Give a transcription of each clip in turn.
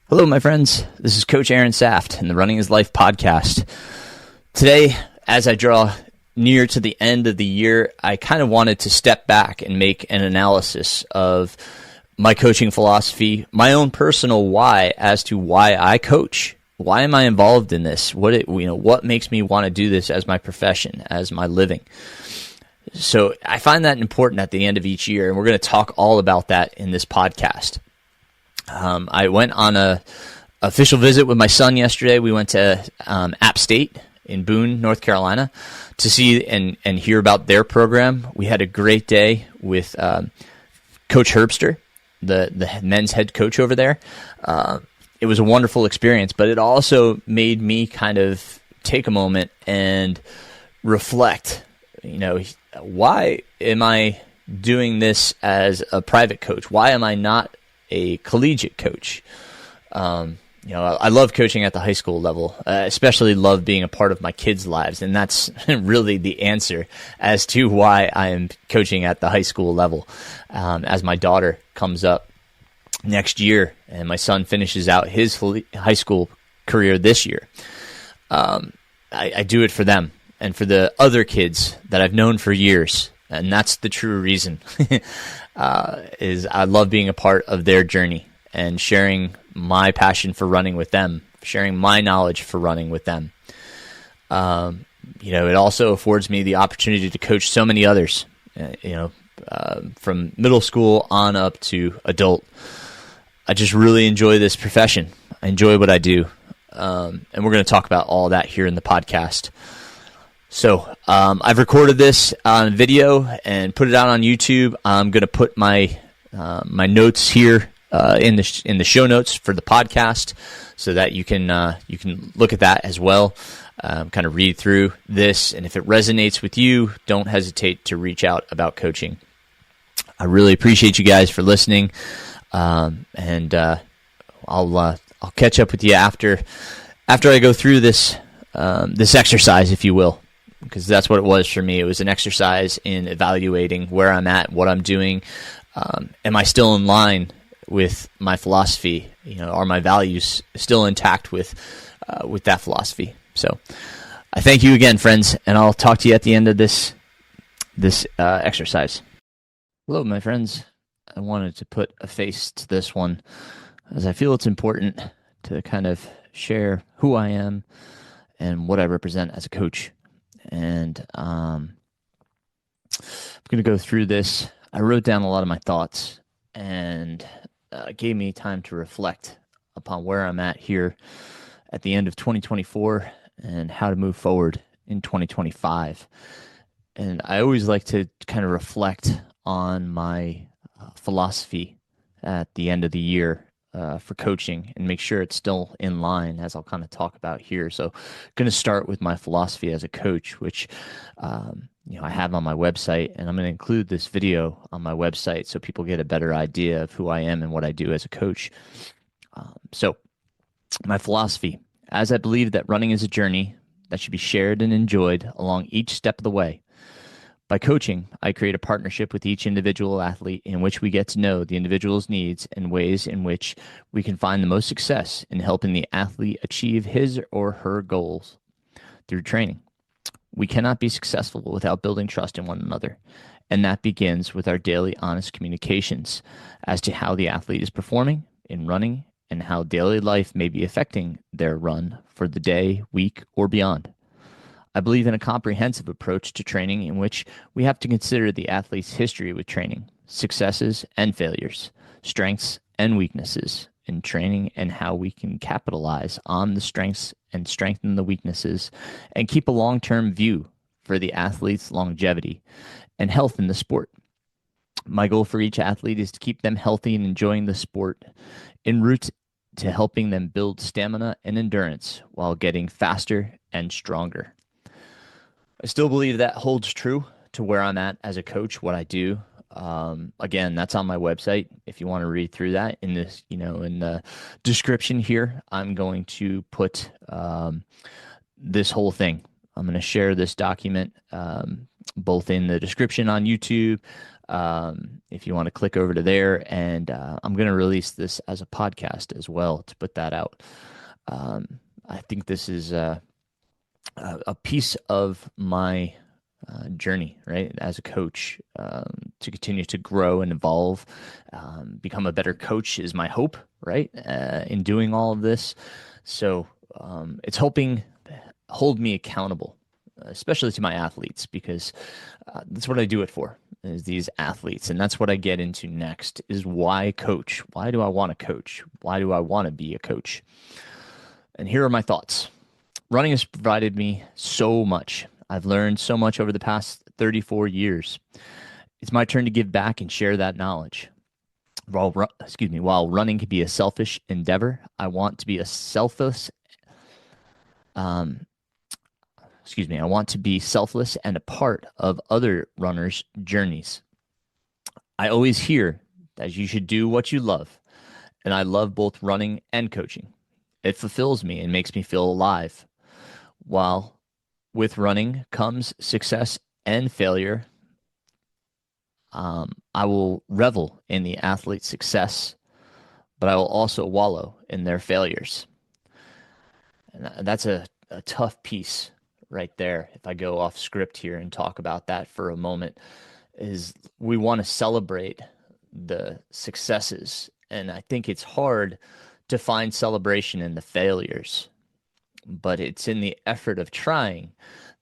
Hello, my friends. This is Coach Aaron Saft in the Running is Life podcast. Today, as I draw near to the end of the year, I kind of wanted to step back and make an analysis of my coaching philosophy, my own personal why as to why I coach. Why am I involved in this? What makes me want to do this as my profession, as my living? So I find that important at the end of each year, and we're going to talk all about that in this podcast. I went on a official visit with my son yesterday. We went to App State in Boone, North Carolina, to see and hear about their program. We had a great day with Coach Herbster, the men's head coach over there. It was a wonderful experience, but it also made me kind of take a moment and reflect. Why am I doing this as a private coach? Why am I not a collegiate coach? I love coaching at the high school level. I especially love being a part of my kids' lives, and that's really the answer as to why I am coaching at the high school level. As my daughter comes up next year and my son finishes out his high school career this year, I do it for them and for the other kids that I've known for years, and that's the true reason. Is I love being a part of their journey and sharing my passion for running with them, sharing my knowledge for running with them. It also affords me the opportunity to coach so many others, from middle school on up to adult. I just really enjoy this profession. I enjoy what I do. And we're going to talk about all that here in the podcast. So I've recorded this on video and put it out on YouTube. I'm going to put my notes here in the show notes for the podcast, so that you can look at that as well, kind of read through this. And if it resonates with you, don't hesitate to reach out about coaching. I really appreciate you guys for listening, and I'll catch up with you after I go through this exercise, if you will. Because that's what it was for me. It was an exercise in evaluating where I'm at, what I'm doing. Am I still in line with my philosophy? Are my values still intact with that philosophy? So I thank you again, friends, and I'll talk to you at the end of this exercise. Hello, my friends. I wanted to put a face to this one, as I feel it's important to kind of share who I am and what I represent as a coach. And I'm going to go through this. I wrote down a lot of my thoughts, and gave me time to reflect upon where I'm at here at the end of 2024 and how to move forward in 2025. And I always like to kind of reflect on my philosophy at the end of the year for coaching and make sure it's still in line, as I'll kind of talk about here. So going to start with my philosophy as a coach, which I have on my website, and I'm going to include this video on my website so people get a better idea of who I am and what I do as a coach. So my philosophy, as I believe that running is a journey that should be shared and enjoyed along each step of the way. By coaching, I create a partnership with each individual athlete in which we get to know the individual's needs and ways in which we can find the most success in helping the athlete achieve his or her goals through training. We cannot be successful without building trust in one another, and that begins with our daily honest communications as to how the athlete is performing in running and how daily life may be affecting their run for the day, week, or beyond. I believe in a comprehensive approach to training in which we have to consider the athlete's history with training, successes and failures, strengths and weaknesses in training, and how we can capitalize on the strengths and strengthen the weaknesses and keep a long-term view for the athlete's longevity and health in the sport. My goal for each athlete is to keep them healthy and enjoying the sport en route to helping them build stamina and endurance while getting faster and stronger. I still believe that holds true to where I'm at as a coach, what I do. Again, that's on my website. If you want to read through that in this, in the description here, I'm going to put this whole thing. I'm going to share this document both in the description on YouTube, If you want to click over to there, and I'm going to release this as a podcast as well to put that out. I think this is a piece of my journey, right, as a coach, to continue to grow and evolve, become a better coach is my hope, right, in doing all of this. So it's helping hold me accountable, especially to my athletes, because that's what I do it for, is these athletes. And that's what I get into next, is why coach? Why do I want to coach? Why do I want to be a coach? And here are my thoughts. Running has provided me so much. I've learned so much over the past 34 years. It's my turn to give back and share that knowledge. While running can be a selfish endeavor, I want to be a selfless, um, I want to be selfless and a part of other runners' journeys. I always hear that you should do what you love, and I love both running and coaching. It fulfills me and makes me feel alive. While with running comes success and failure, I will revel in the athlete's success, but I will also wallow in their failures. And that's a tough piece right there. If I go off script here and talk about that for a moment, is we want to celebrate the successes. And I think it's hard to find celebration in the failures, but it's in the effort of trying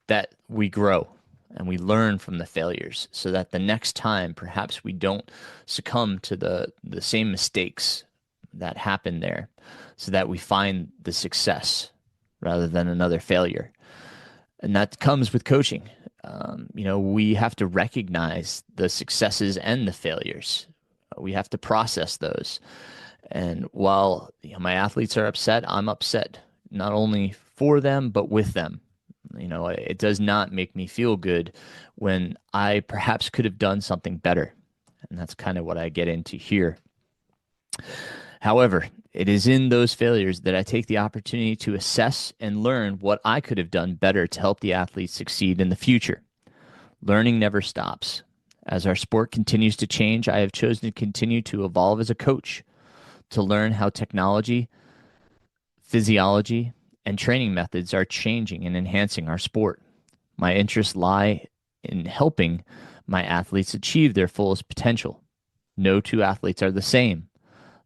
that we grow and we learn from the failures, so that the next time perhaps we don't succumb to the same mistakes that happened there, so that we find the success rather than another failure. And that comes with coaching. We have to recognize the successes and the failures. We have to process those. And while my athletes are upset, I'm upset, not only for them, but with them. It does not make me feel good when I perhaps could have done something better. And that's kind of what I get into here. However, it is in those failures that I take the opportunity to assess and learn what I could have done better to help the athletes succeed in the future. Learning never stops. As our sport continues to change, I have chosen to continue to evolve as a coach, to learn how technology, physiology, and training methods are changing and enhancing our sport. My interests lie in helping my athletes achieve their fullest potential. No two athletes are the same.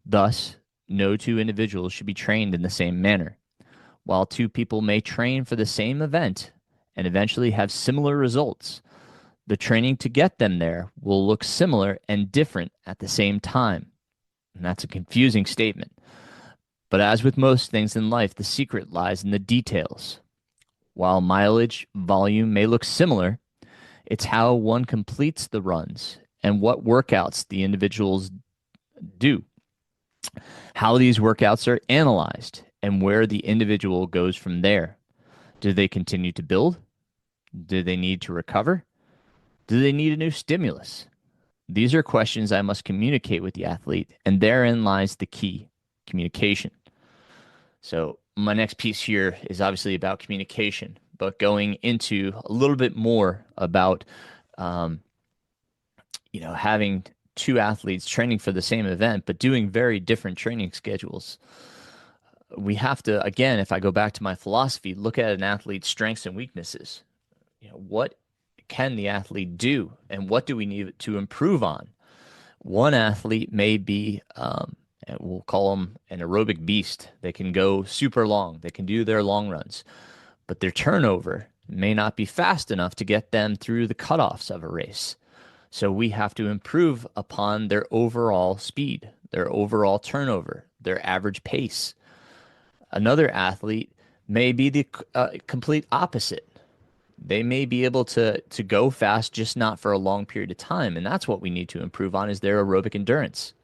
Thus, no two individuals should be trained in the same manner. While two people may train for the same event and eventually have similar results, the training to get them there will look similar and different at the same time. And that's a confusing statement. But as with most things in life, the secret lies in the details. While mileage, volume may look similar, it's how one completes the runs and what workouts the individuals do, how these workouts are analyzed, and where the individual goes from there. Do they continue to build? Do they need to recover? Do they need a new stimulus? These are questions I must communicate with the athlete, and therein lies the key: communication. So my next piece here is obviously about communication, but going into a little bit more about, having two athletes training for the same event, but doing very different training schedules. We have to, again, if I go back to my philosophy, look at an athlete's strengths and weaknesses. What can the athlete do, and what do we need to improve on? One athlete may be, and we'll call them an aerobic beast. They can go super long. They can do their long runs, but their turnover may not be fast enough to get them through the cutoffs of a race. So we have to improve upon their overall speed, their overall turnover, their average pace. Another athlete may be the complete opposite. They may be able to go fast, just not for a long period of time. And that's what we need to improve on, is their aerobic endurance.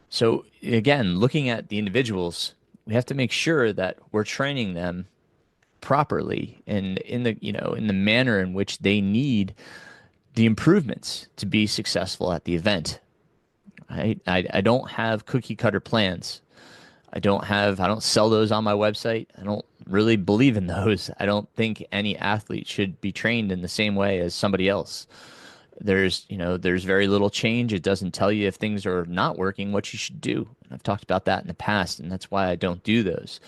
So again, looking at the individuals, we have to make sure that we're training them properly and in the manner in which they need the improvements to be successful at the event. I don't have cookie cutter plans. I don't sell those on my website. I don't really believe in those. I don't think any athlete should be trained in the same way as somebody else. There's very little change. It doesn't tell you if things are not working, what you should do. And I've talked about that in the past, and that's why I don't do those.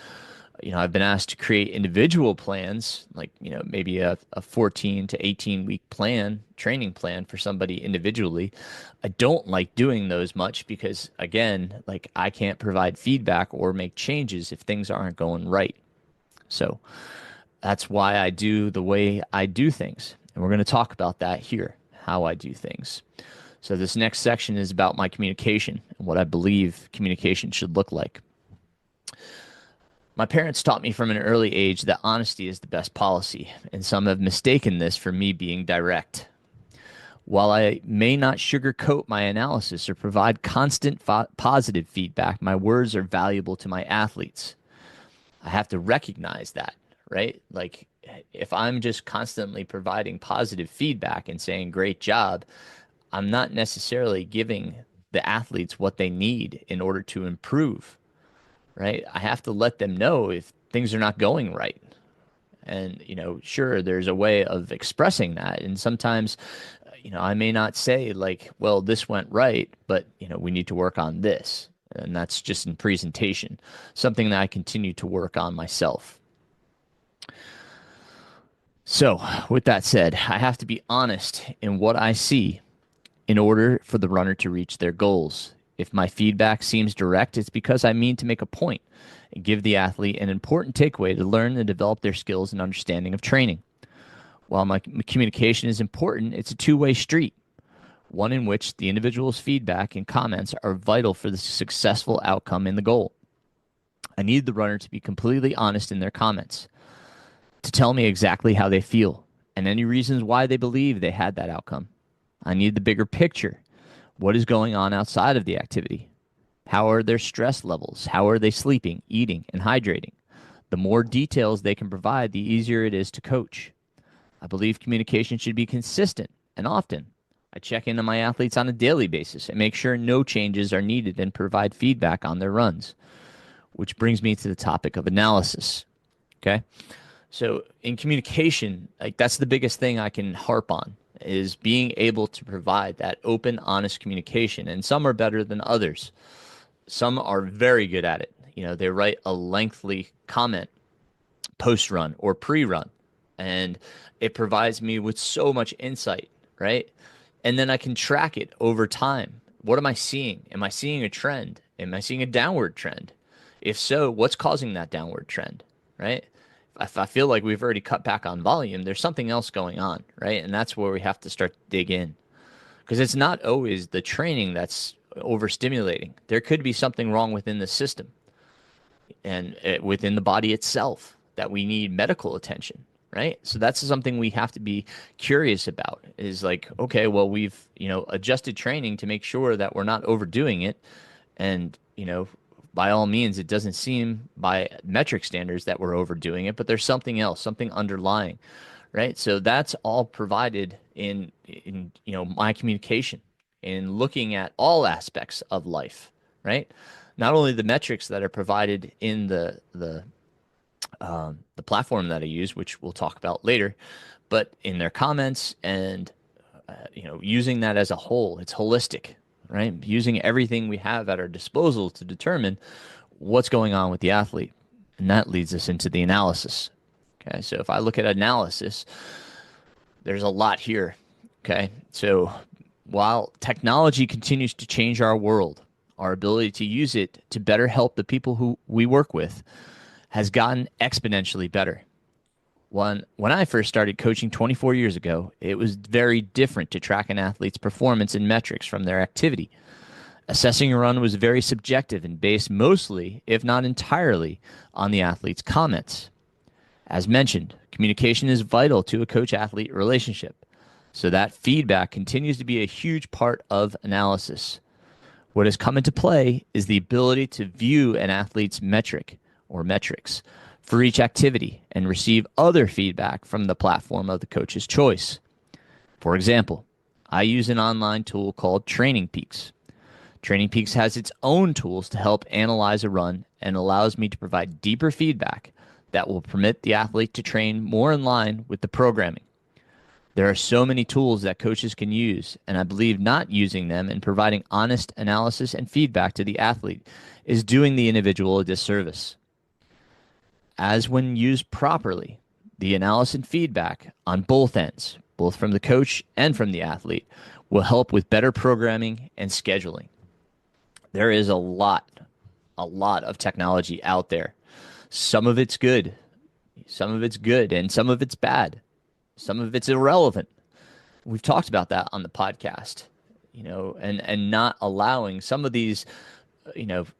I've been asked to create individual plans, like, maybe a 14 to 18 week plan, training plan for somebody individually. I don't like doing those much because, again, like, I can't provide feedback or make changes if things aren't going right. So that's why I do the way I do things. And we're going to talk about that here, how I do things. So this next section is about my communication and what I believe communication should look like. My parents taught me from an early age that honesty is the best policy, and some have mistaken this for me being direct. While I may not sugarcoat my analysis or provide constant positive feedback, my words are valuable to my athletes. I have to recognize that, right? Like, if I'm just constantly providing positive feedback and saying, great job, I'm not necessarily giving the athletes what they need in order to improve, right? I have to let them know if things are not going right. And, sure, there's a way of expressing that. And sometimes, I may not say, like, well, this went right, but, we need to work on this. And that's just in presentation, something that I continue to work on myself. So, with that said, I have to be honest in what I see in order for the runner to reach their goals. If my feedback seems direct, it's because I mean to make a point and give the athlete an important takeaway to learn and develop their skills and understanding of training. While my communication is important, it's a two-way street, one in which the individual's feedback and comments are vital for the successful outcome in the goal. I need the runner to be completely honest in their comments, to tell me exactly how they feel and any reasons why they believe they had that outcome. I need the bigger picture. What is going on outside of the activity? How are their stress levels? How are they sleeping, eating, and hydrating? The more details they can provide, the easier it is to coach. I believe communication should be consistent and often. I check in on my athletes on a daily basis and make sure no changes are needed and provide feedback on their runs, which brings me to the topic of analysis. Okay? So in communication, like, that's the biggest thing I can harp on, is being able to provide that open, honest communication. And some are better than others. Some are very good at it. They write a lengthy comment post-run or pre-run, and it provides me with so much insight, right? And then I can track it over time. What am I seeing? Am I seeing a trend? Am I seeing a downward trend? If so, what's causing that downward trend, right? If I feel like we've already cut back on volume, there's something else going on, right? And that's where we have to start to dig in, because it's not always the training that's overstimulating. There could be something wrong within the system and within the body itself that we need medical attention, right? So that's something we have to be curious about, is like, okay, well, we've, adjusted training to make sure that we're not overdoing it. And, by all means, it doesn't seem by metric standards that we're overdoing it, but there's something else, something underlying, right? So that's all provided in my communication, in looking at all aspects of life, right? Not only the metrics that are provided in the platform that I use, which we'll talk about later, but in their comments and using that as a whole. It's holistic, right? Using everything we have at our disposal to determine what's going on with the athlete. And that leads us into the analysis. Okay, so if I look at analysis, there's a lot here. Okay, so while technology continues to change our world, our ability to use it to better help the people who we work with has gotten exponentially better. When I first started coaching 24 years ago, it was very different to track an athlete's performance and metrics from their activity. Assessing a run was very subjective and based mostly, if not entirely, on the athlete's comments. As mentioned, communication is vital to a coach-athlete relationship, so that feedback continues to be a huge part of analysis. What has come into play is the ability to view an athlete's metric or metrics for each activity and receive other feedback from the platform of the coach's choice. For example, I use an online tool called Training Peaks. Training Peaks has its own tools to help analyze a run and allows me to provide deeper feedback that will permit the athlete to train more in line with the programming. There are so many tools that coaches can use, and I believe not using them and providing honest analysis and feedback to the athlete is doing the individual a disservice. As when used properly, the analysis and feedback on both ends, both from the coach and from the athlete, will help with better programming and scheduling. There is a lot of technology out there. Some of it's good, some of it's good, and some of it's bad. Some of it's irrelevant. We've talked about that on the podcast, and not allowing some of these,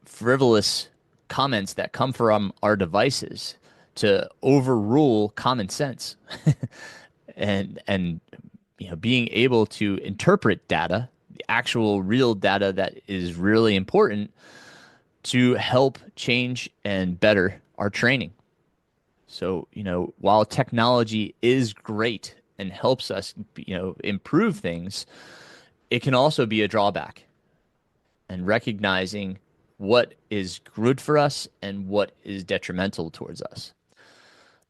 frivolous comments that come from our devices to overrule common sense. and being able to interpret data, the actual real data that is really important to help change and better our training. So, while technology is great and helps us, improve things, it can also be a drawback. And recognizing what is good for us and what is detrimental towards us.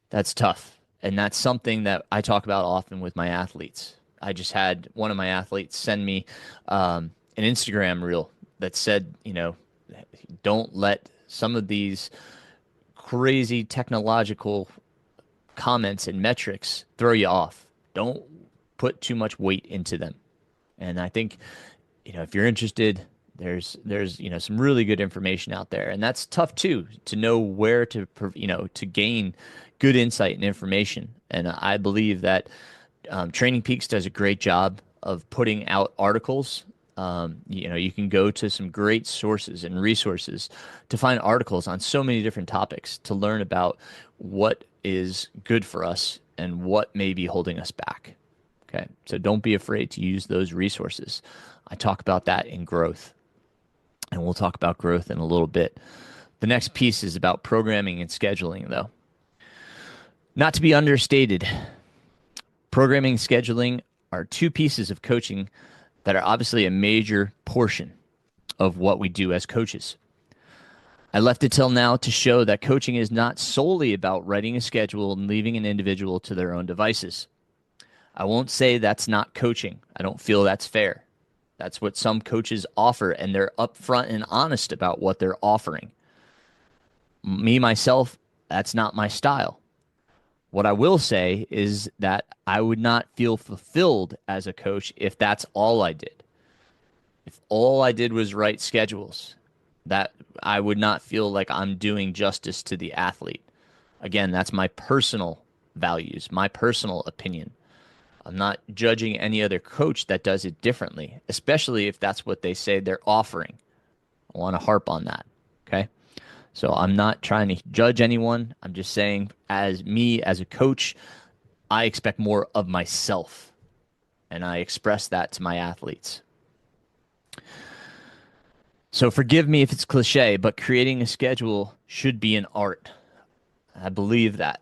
That's tough. And that's something that I talk about often with my athletes. I just had one of my athletes send me an Instagram reel that said, don't let some of these crazy technological comments and metrics throw you off. Don't put too much weight into them. And I think, if you're interested, there's some really good information out there, and that's tough too, to know where to to gain good insight and information. And I believe that Training Peaks does a great job of putting out articles. You can go to some great sources and resources to find articles on so many different topics to learn about what is good for us and what may be holding us back. Okay, so don't be afraid to use those resources. I talk about that in growth, and we'll talk about growth in a little bit. The next piece is about programming and scheduling, though. Not to be understated, programming and scheduling are two pieces of coaching that are obviously a major portion of what we do as coaches. I left it till now to show that coaching is not solely about writing a schedule and leaving an individual to their own devices. I won't say that's not coaching. I don't feel that's fair. That's what some coaches offer, and they're upfront and honest about what they're offering. Me, myself, that's not my style. What I will say is that I would not feel fulfilled as a coach if that's all I did. If all I did was write schedules, that I would not feel like I'm doing justice to the athlete. Again, that's my personal values, my personal opinion. I'm not judging any other coach that does it differently, especially if that's what they say they're offering. I want to harp on that. Okay. So I'm not trying to judge anyone. I'm just saying, as me, as a coach, I expect more of myself, and I express that to my athletes. So forgive me if it's cliche, but creating a schedule should be an art. I believe that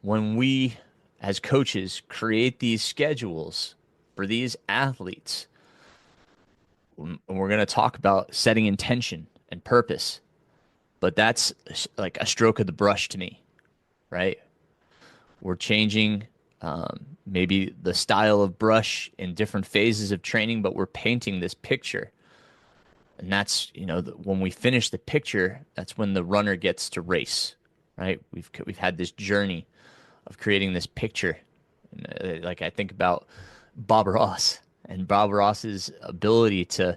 when we as coaches create these schedules for these athletes, and we're going to talk about setting intention and purpose, but that's like a stroke of the brush to me, right? We're changing maybe the style of brush in different phases of training, but we're painting this picture. And that's, when we finish the picture, that's when the runner gets to race, right? We've had this journey of creating this picture. Like I think about Bob Ross and Bob Ross's ability to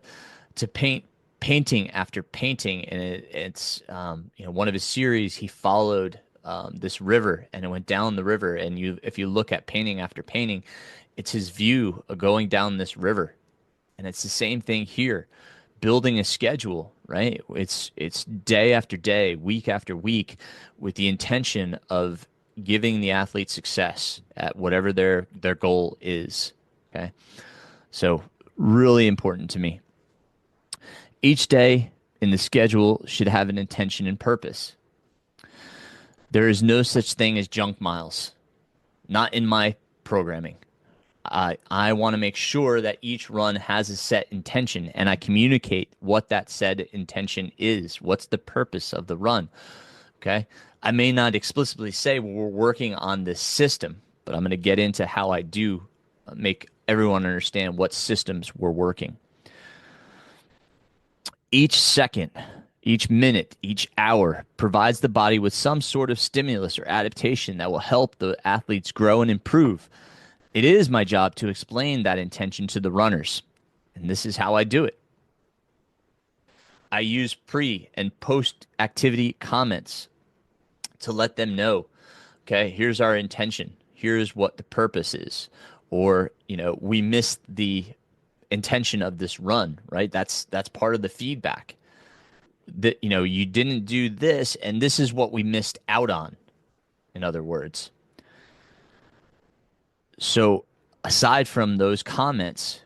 paint painting after painting, and it's one of his series, he followed this river, and it went down the river, and if you look at painting after painting, it's his view of going down this river. And it's the same thing here, building a schedule, right? It's day after day, week after week, with the intention of giving the athlete success at whatever their goal is. Okay, so really important to me. Each day in the schedule should have an intention and purpose. There is no such thing as junk miles, not in my programming. I want to make sure that each run has a set intention, and I communicate what that said intention is. What's the purpose of the run? Okay. I may not explicitly say, well, we're working on this system, but I'm going to get into how I do make everyone understand what systems we're working. Each second, each minute, each hour provides the body with some sort of stimulus or adaptation that will help the athletes grow and improve. It is my job to explain that intention to the runners, and this is how I do it. I use pre and post activity comments to let them know, okay, here's our intention. Here's what the purpose is. Or, we missed the intention of this run, right? That's part of the feedback. That, you didn't do this and this is what we missed out on, in other words. So, aside from those comments,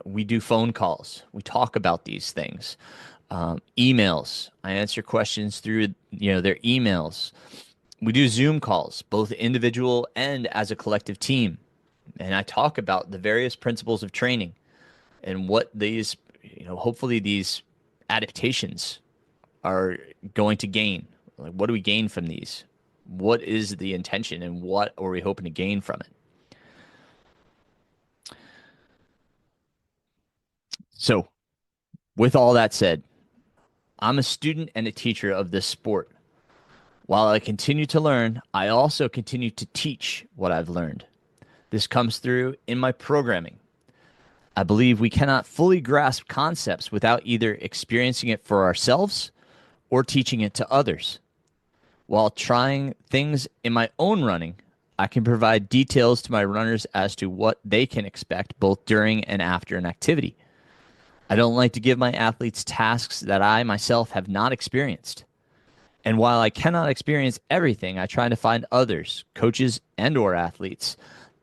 we do phone calls. We talk about these things. Emails. I answer questions through, their emails. We do Zoom calls, both individual and as a collective team. And I talk about the various principles of training and what these, hopefully these adaptations are going to gain. Like, what do we gain from these? What is the intention and what are we hoping to gain from it? So, with all that said, I'm a student and a teacher of this sport. While I continue to learn, I also continue to teach what I've learned. This comes through in my programming. I believe we cannot fully grasp concepts without either experiencing it for ourselves or teaching it to others. While trying things in my own running, I can provide details to my runners as to what they can expect both during and after an activity. I don't like to give my athletes tasks that I myself have not experienced. And while I cannot experience everything, I try to find others, coaches and or athletes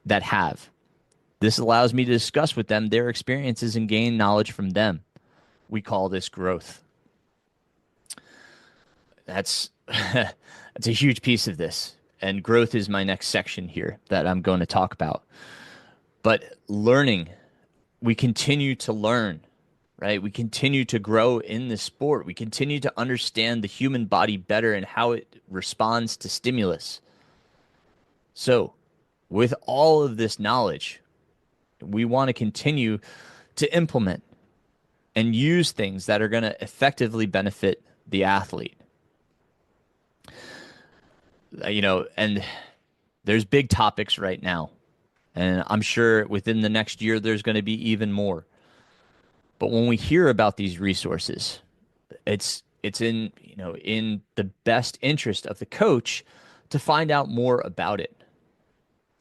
that have. This allows me to discuss with them their experiences and gain knowledge from them. We call this growth. That's that's a huge piece of this. And growth is my next section here that I'm going to talk about. But learning, we continue to learn, right? We continue to grow in this sport. We continue to understand the human body better and how it responds to stimulus. So, with all of this knowledge, we want to continue to implement and use things that are going to effectively benefit the athlete. And there's big topics right now. And I'm sure within the next year, there's going to be even more. But when we hear about these resources, it's in the best interest of the coach to find out more about it,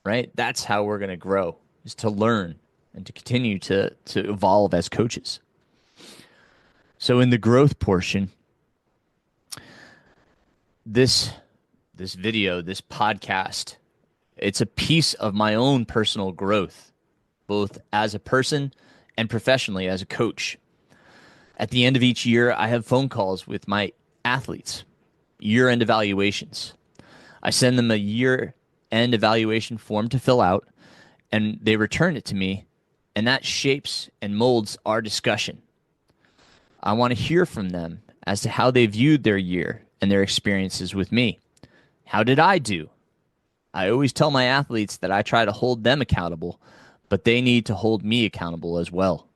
right? That's how we're going to grow, is to learn and to continue to evolve as coaches. So in the growth portion, this video, this podcast, it's a piece of my own personal growth, both as a person and professionally as a coach. At the end of each year, I have phone calls with my athletes, year-end evaluations. I send them a year-end evaluation form to fill out, and they return it to me, and that shapes and molds our discussion. I want to hear from them as to how they viewed their year and their experiences with me. How did I do? I always tell my athletes that I try to hold them accountable, but they need to hold me accountable as well.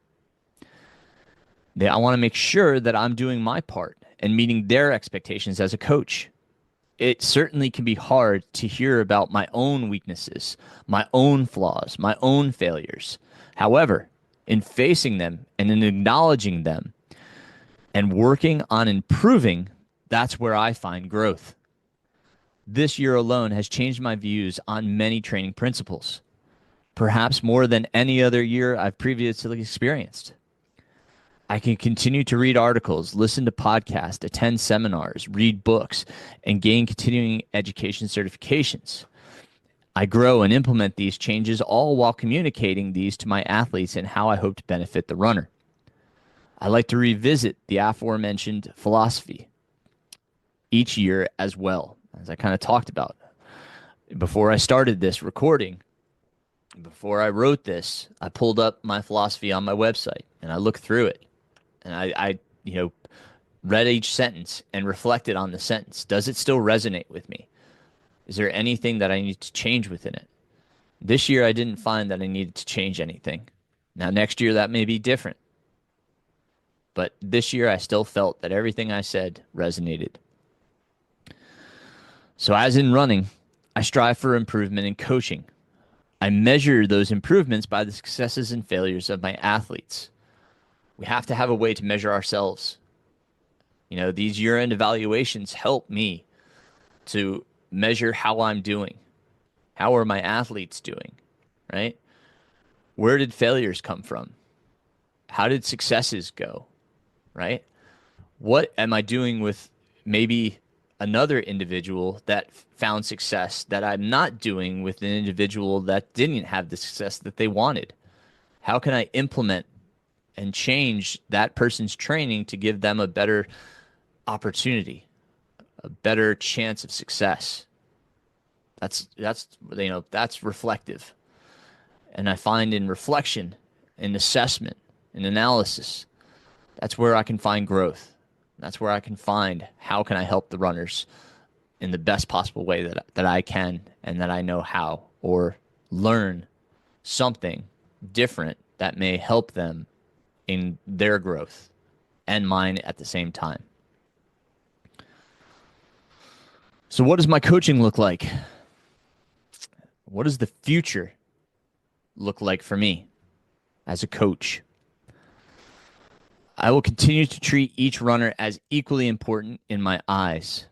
I want to make sure that I'm doing my part and meeting their expectations as a coach. It certainly can be hard to hear about my own weaknesses, my own flaws, my own failures. However, in facing them and in acknowledging them and working on improving, that's where I find growth. This year alone has changed my views on many training principles, perhaps more than any other year I've previously experienced. I can continue to read articles, listen to podcasts, attend seminars, read books, and gain continuing education certifications. I grow and implement these changes all while communicating these to my athletes and how I hope to benefit the runner. I like to revisit the aforementioned philosophy each year as well, as I kind of talked about. Before I started this recording, before I wrote this, I pulled up my philosophy on my website and I looked through it. And I read each sentence and reflected on the sentence. Does it still resonate with me? Is there anything that I need to change within it? This year, I didn't find that I needed to change anything. Now, next year, that may be different. But this year, I still felt that everything I said resonated. So, as in running, I strive for improvement in coaching. I measure those improvements by the successes and failures of my athletes. We have to have a way to measure ourselves. These year end evaluations help me to measure how I'm doing. How are my athletes doing? Right? Where did failures come from? How did successes go? Right? What am I doing with maybe another individual that found success that I'm not doing with an individual that didn't have the success that they wanted? How can I implement and change that person's training to give them a better opportunity, a better chance of success? That's reflective. And I find in reflection, in assessment, in analysis, that's where I can find growth. That's where I can find how can I help the runners in the best possible way that I can and that I know how, or learn something different that may help them in their growth and mine at the same time. So, what does my coaching look like? What does the future look like for me as a coach? I will continue to treat each runner as equally important in my eyes,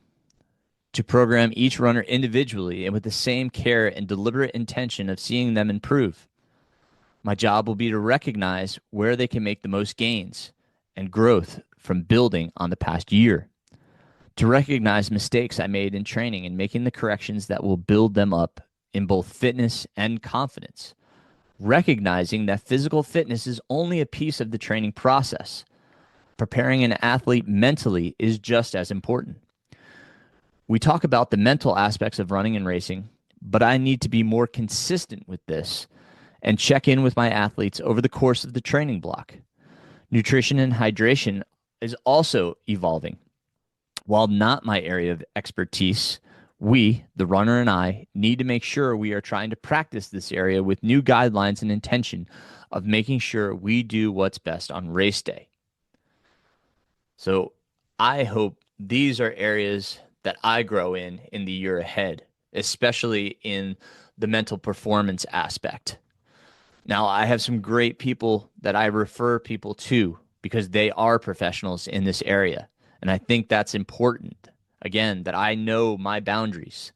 to program each runner individually and with the same care and deliberate intention of seeing them improve. My job will be to recognize where they can make the most gains and growth from building on the past year, to recognize mistakes I made in training and making the corrections that will build them up in both fitness and confidence, recognizing that physical fitness is only a piece of the training process. Preparing an athlete mentally is just as important. We talk about the mental aspects of running and racing, but I need to be more consistent with this and check in with my athletes over the course of the training block. Nutrition and hydration is also evolving. While not my area of expertise, we, the runner and I, need to make sure we are trying to practice this area with new guidelines and intention of making sure we do what's best on race day. So I hope these are areas that I grow in the year ahead, especially in the mental performance aspect. Now, I have some great people that I refer people to because they are professionals in this area. And I think that's important. Again, that I know my boundaries,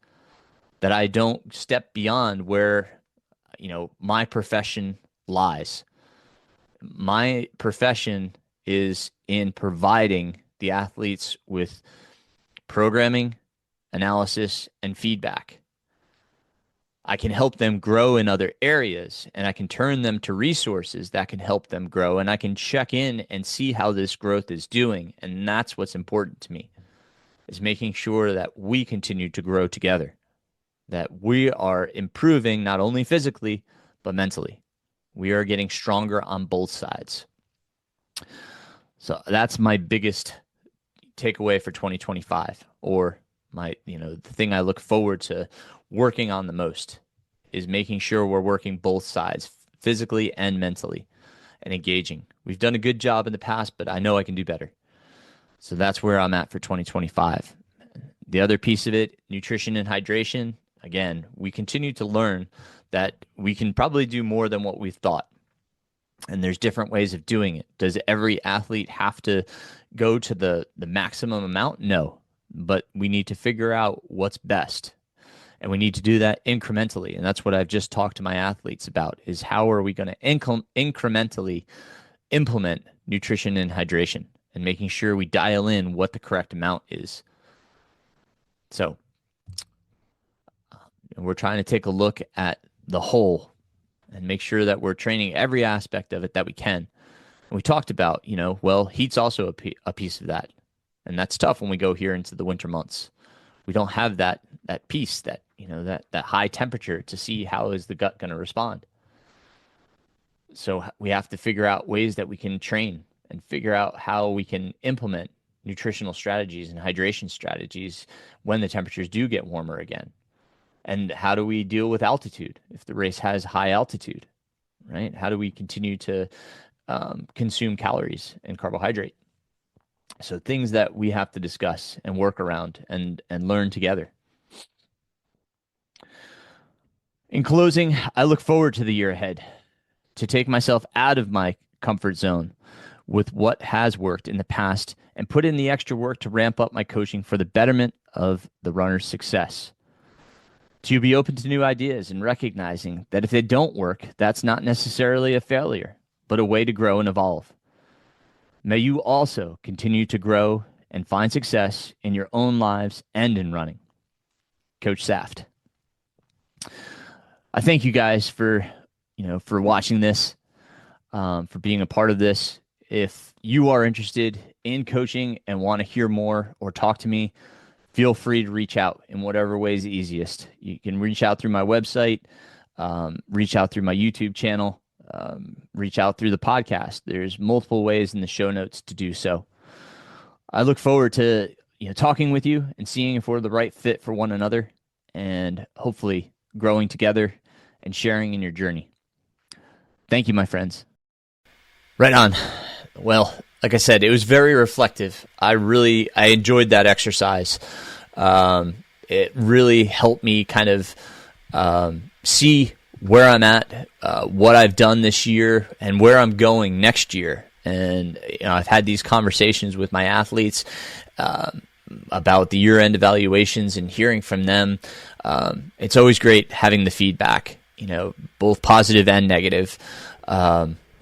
that I don't step beyond where, my profession lies. My profession is in providing the athletes with programming, analysis, and feedback. I can help them grow in other areas, and I can turn them to resources that can help them grow, and I can check in and see how this growth is doing. And that's what's important to me, is making sure that we continue to grow together, that we are improving not only physically, but mentally. We are getting stronger on both sides. So that's my biggest takeaway for 2025, or the thing I look forward to working on the most is making sure we're working both sides, physically and mentally, and engaging. We've done a good job in the past, but I know I can do better. So that's where I'm at for 2025. The other piece of it, nutrition and hydration, again, we continue to learn that we can probably do more than what we've thought. And there's different ways of doing it. Does every athlete have to go to the maximum amount? No. But we need to figure out what's best. And we need to do that incrementally. And that's what I've just talked to my athletes about, is how are we going to incrementally implement nutrition and hydration and making sure we dial in what the correct amount is. So we're trying to take a look at the whole and make sure that we're training every aspect of it that we can. And we talked about, heat's also a piece of that. And that's tough when we go here into the winter months. We don't have that piece, that high temperature to see how is the gut going to respond. So we have to figure out ways that we can train and figure out how we can implement nutritional strategies and hydration strategies when the temperatures do get warmer again. And how do we deal with altitude if the race has high altitude, right? How do we continue to consume calories and carbohydrate? So things that we have to discuss and work around and learn together. In closing, I look forward to the year ahead, to take myself out of my comfort zone with what has worked in the past and put in the extra work to ramp up my coaching for the betterment of the runner's success. To be open to new ideas and recognizing that if they don't work, that's not necessarily a failure, but a way to grow and evolve. May you also continue to grow and find success in your own lives and in running. Coach Saft. I thank you guys for watching this, for being a part of this. If you are interested in coaching and want to hear more or talk to me, feel free to reach out in whatever way is easiest. You can reach out through my website, reach out through my YouTube channel, reach out through the podcast. There's multiple ways in the show notes to do so. I look forward to talking with you and seeing if we're the right fit for one another, and hopefully growing together and sharing in your journey. Thank you, my friends. Right on. Well, like I said, it was very reflective. I enjoyed that exercise. It really helped me kind of see where I'm at, what I've done this year, and where I'm going next year. And I've had these conversations with my athletes about the year-end evaluations and hearing from them. It's always great having the feedback, both positive and negative.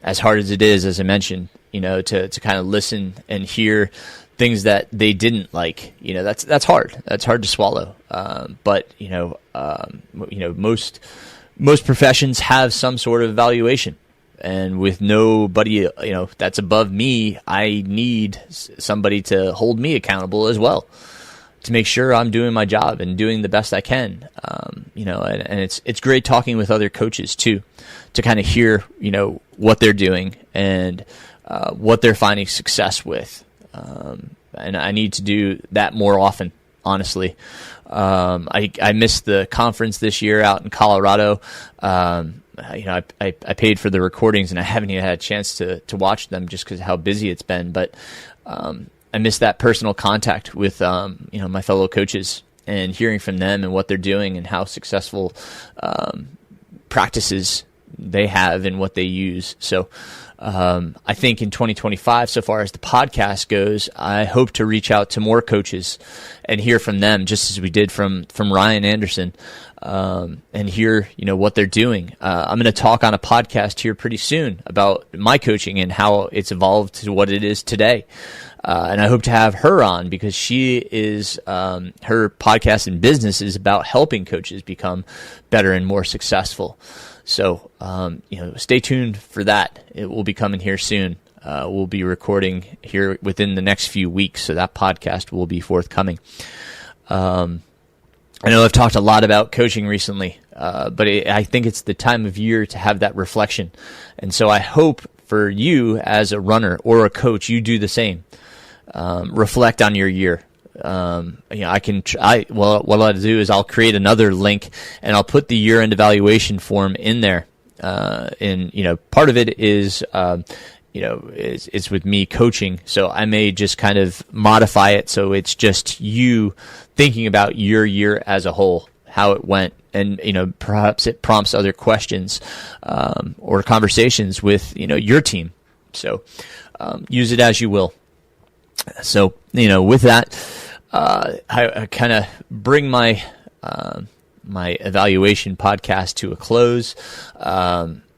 As hard as it is, as I mentioned, to kind of listen and hear things that they didn't like, that's hard. That's hard to swallow. But most professions have some sort of evaluation, and with nobody, that's above me, I need somebody to hold me accountable as well, to make sure I'm doing my job and doing the best I can. And it's great talking with other coaches too, to kind of hear, what they're doing and what they're finding success with. And I need to do that more often, honestly. I missed the conference this year out in Colorado. I paid for the recordings and I haven't even had a chance to watch them just because of how busy it's been. But I missed that personal contact with my fellow coaches and hearing from them and what they're doing and how successful practices they have and what they use. So I think in 2025, so far as the podcast goes, I hope to reach out to more coaches and hear from them, just as we did from Ryan Anderson, and hear what they're doing. I'm going to talk on a podcast here pretty soon about my coaching and how it's evolved to what it is today. And I hope to have her on because she is, her podcast and business is about helping coaches become better and more successful. So, stay tuned for that. It will be coming here soon. We'll be recording here within the next few weeks, so that podcast will be forthcoming. I know I've talked a lot about coaching recently, but I think it's the time of year to have that reflection. And so I hope for you as a runner or a coach, you do the same. Reflect on your year. What I'll do is I'll create another link and I'll put the year-end evaluation form in there. Part of it is, it's with me coaching. So I may just kind of modify it so it's just you thinking about your year as a whole, how it went. And, perhaps it prompts other questions, or conversations with, your team. So, use it as you will. So, with that, I kind of bring my my evaluation podcast to a close.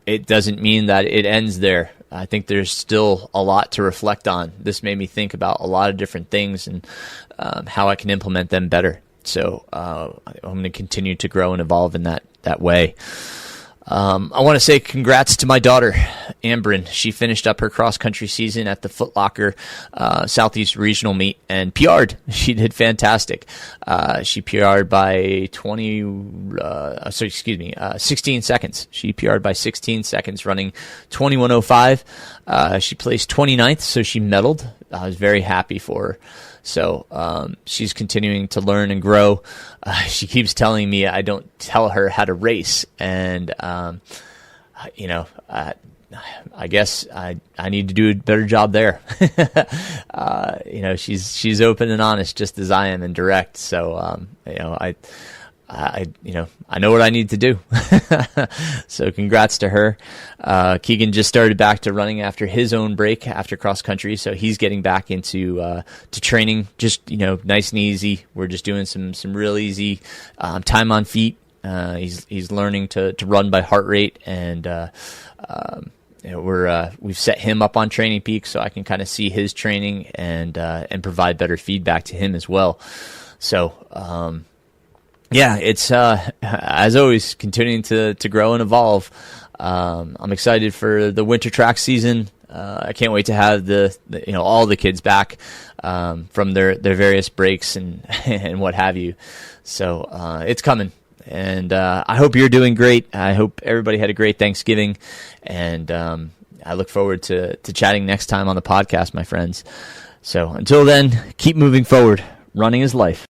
It doesn't mean that it ends there. I think there's still a lot to reflect on. This made me think about a lot of different things and how I can implement them better. So I'm going to continue to grow and evolve in that way. I want to say congrats to my daughter, Ambryn. She finished up her cross-country season at the Foot Locker Southeast Regional Meet and PR'd. She did fantastic. She PR'd by 16 seconds. She PR'd by 16 seconds, running 21:05. She placed 29th, so she medaled. I was very happy for her. So she's continuing to learn and grow. She keeps telling me I don't tell her how to race, and I guess I need to do a better job there. She's open and honest, just as I am, and direct. So I know what I need to do. So congrats to her. Keegan just started back to running after his own break after cross country. So he's getting back into to training, just, nice and easy. We're just doing some real easy time on feet. He's learning to run by heart rate, and we've set him up on Training Peaks so I can kind of see his training and provide better feedback to him as well. So, it's as always continuing to grow and evolve. I'm excited for the winter track season. I can't wait to have all the kids back from their various breaks and and what have you. So it's coming, and I hope you're doing great. I hope everybody had a great Thanksgiving, and I look forward to chatting next time on the podcast, my friends. So until then, keep moving forward. Running is life.